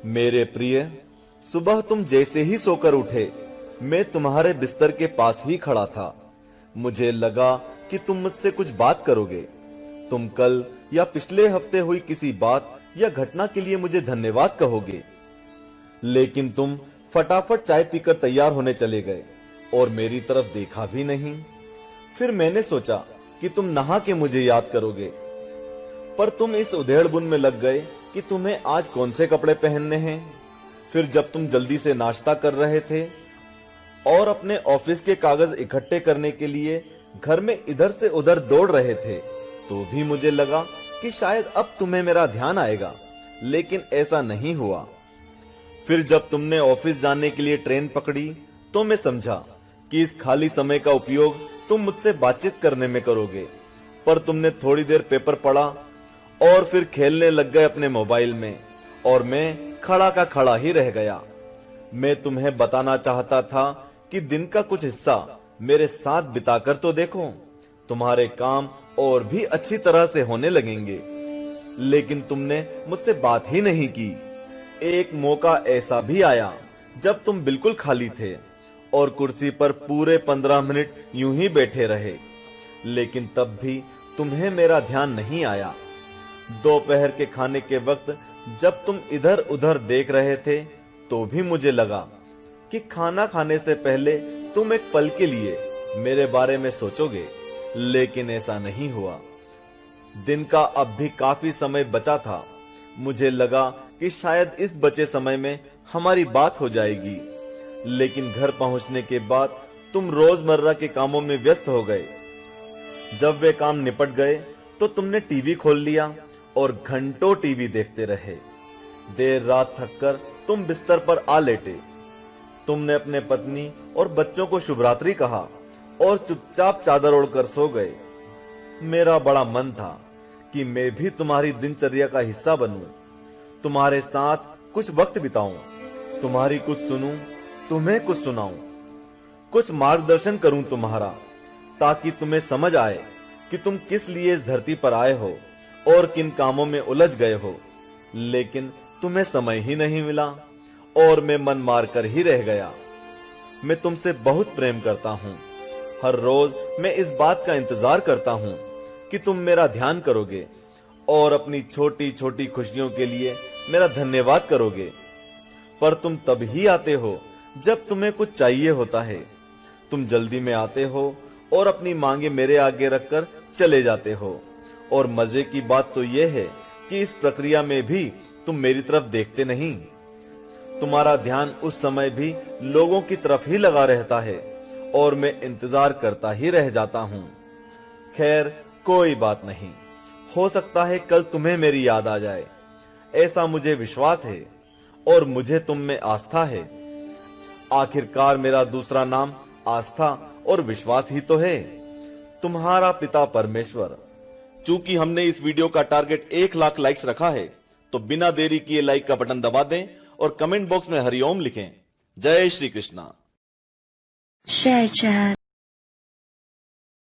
मेरे प्रिय, सुबह तुम जैसे ही सोकर उठे, मैं तुम्हारे बिस्तर के पास ही खड़ा था। मुझे लगा कि तुम मुझसे कुछ बात करोगे। तुम कल या पिछले हफ्ते हुई किसी बात या घटना के लिए मुझे धन्यवाद कहोगे, लेकिन तुम फटाफट चाय पीकर तैयार होने चले गए और मेरी तरफ देखा भी नहीं। फिर मैंने सोचा कि तुम नहा के मुझे याद करोगे, पर तुम इस उधेड़-बुन में लग गए कि तुम्हें आज कौन से कपड़े पहनने हैं। फिर जब तुम जल्दी से नाश्ता कर रहे थे और अपने ऑफिस के कागज इकट्ठे करने के लिए घर में इधर से उधर दौड़ रहे थे, तो भी मुझे लगा कि शायद अब तुम्हें मेरा ध्यान आएगा, लेकिन ऐसा नहीं हुआ। फिर जब तुमने ऑफिस जाने के लिए ट्रेन पकड़ी, तो मैं समझा कि इस खाली समय का उपयोग तुम मुझसे बातचीत करने में करोगे, पर तुमने थोड़ी देर पेपर पढ़ा और फिर खेलने लग गए अपने मोबाइल में, और मैं खड़ा का खड़ा ही रह गया। मैं तुम्हें बताना चाहता था कि दिन का कुछ हिस्सा मेरे साथ बिताकर तो देखो, तुम्हारे काम और भी अच्छी तरह से होने लगेंगे। लेकिन तुमने मुझसे बात ही नहीं की। एक मौका ऐसा भी आया जब तुम बिल्कुल खाली थे और कुर्सी पर पूरे 15 मिनट यूं ही बैठे रहे, लेकिन तब भी तुम्हें मेरा ध्यान नहीं आया। दोपहर के खाने के वक्त जब तुम इधर उधर देख रहे थे, तो भी मुझे लगा कि खाना खाने से पहले तुम एक पल के लिए मेरे बारे में सोचोगे, लेकिन ऐसा नहीं हुआ। दिन का अब भी काफी समय बचा था। मुझे लगा कि शायद इस बचे समय में हमारी बात हो जाएगी, लेकिन घर पहुंचने के बाद तुम रोजमर्रा के कामों में व्यस्त हो गए। जब वे काम निपट गए तो तुमने टीवी खोल लिया और घंटों टीवी देखते रहे। देर रात थककर तुम बिस्तर पर आ लेटे। तुमने अपने पत्नी और बच्चों को शुभ रात्रि कहा और चुपचाप चादर ओढ़कर सो गए। मेरा बड़ा मन था कि मैं भी तुम्हारी दिनचर्या का हिस्सा बनूं, तुम्हारे साथ कुछ वक्त बिताऊं, तुम्हारी कुछ सुनूं, तुम्हें कुछ सुनाऊं, कुछ मार्गदर्शन करूं तुम्हारा, ताकि तुम्हें समझ आए कि तुम किस लिए इस धरती पर आए हो और किन कामों में उलझ गए हो। लेकिन तुम्हें समय ही नहीं मिला और मैं मन मार कर ही रह गया। मैं तुमसे बहुत प्रेम करता हूं। हर रोज मैं इस बात का इंतजार करता हूं कि तुम मेरा ध्यान करोगे और अपनी छोटी छोटी खुशियों के लिए मेरा धन्यवाद करोगे। पर तुम तब ही आते हो जब तुम्हें कुछ चाहिए होता है। तुम जल्दी में आते हो और अपनी मांगे मेरे आगे रखकर चले जाते हो। और मजे की बात तो यह है कि इस प्रक्रिया में भी तुम मेरी तरफ देखते नहीं। तुम्हारा ध्यान उस समय भी लोगों की तरफ ही लगा रहता है और मैं इंतजार करता ही रह जाता हूं। खैर, कोई बात नहीं, हो सकता है कल तुम्हें मेरी याद आ जाए, ऐसा मुझे विश्वास है और मुझे तुम में आस्था है। आखिरकार मेरा दूसरा नाम आस्था और विश्वास ही तो है। तुम्हारा पिता परमेश्वर। चूंकि हमने इस वीडियो का टारगेट 1 लाख लाइक्स रखा है, तो बिना देरी किए लाइक का बटन दबा दें और कमेंट बॉक्स में हरिओम लिखें। जय श्री कृष्णा। Share chat.